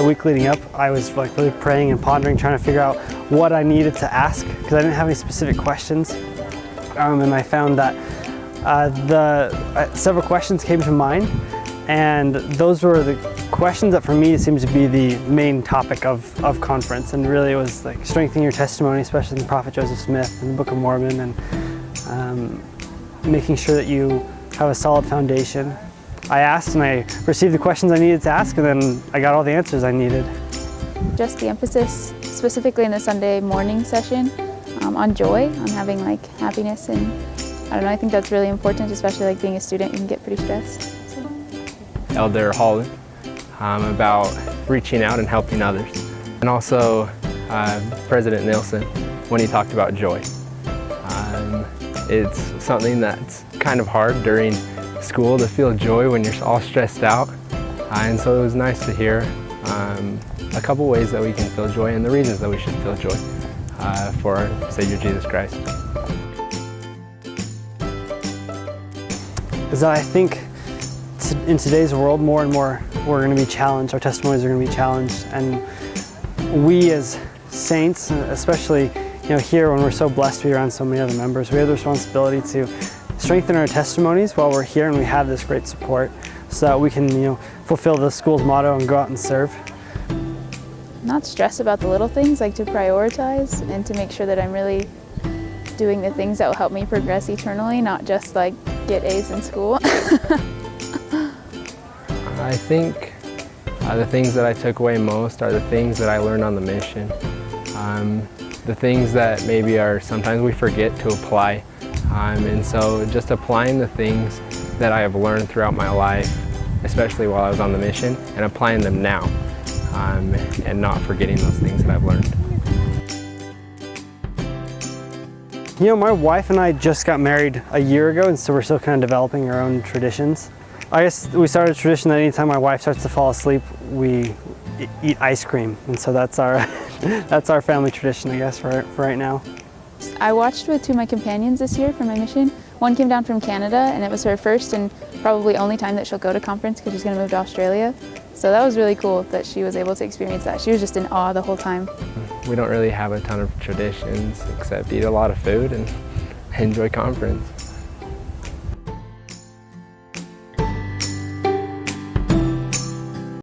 the week leading up, I was like really praying and pondering, trying to figure out what I needed to ask because I didn't have any specific questions. And I found that several questions came to mind, and those were the questions that for me seems to be the main topic of conference. And really it was like strengthening your testimony, especially in the Prophet Joseph Smith and the Book of Mormon, and making sure that you have a solid foundation. I asked and I received the questions I needed to ask, and then I got all the answers I needed. Just the emphasis, specifically in the Sunday morning session, on joy, on having like happiness, and I don't know, I think that's really important, especially like being a student, you can get pretty stressed. Elder Holland, about reaching out and helping others. And also President Nielsen, when he talked about joy. It's something that's kind of hard during school to feel joy when you're all stressed out. And so it was nice to hear a couple ways that we can feel joy and the reasons that we should feel joy for our Savior Jesus Christ. Is that I think in today's world, more and more we're going to be challenged, our testimonies are going to be challenged, and we as saints, especially here when we're so blessed to be around so many other members, we have the responsibility to strengthen our testimonies while we're here and we have this great support so that we can fulfill the school's motto and go out and serve. Not stress about the little things, like to prioritize and to make sure that I'm really doing the things that will help me progress eternally, not just like get A's in school. I think the things that I took away most are the things that I learned on the mission. The things that maybe are sometimes we forget to apply. And so just applying the things that I have learned throughout my life, especially while I was on the mission, and applying them now, and not forgetting those things that I've learned. My wife and I just got married a year ago, and so we're still kind of developing our own traditions. I guess we started a tradition that anytime my wife starts to fall asleep, we eat ice cream, and so that's our that's our family tradition, I guess, for right now. I watched with two of my companions this year for my mission. One came down from Canada, and it was her first and probably only time that she'll go to conference because she's going to move to Australia. So that was really cool that she was able to experience that. She was just in awe the whole time. We don't really have a ton of traditions except eat a lot of food and enjoy conference.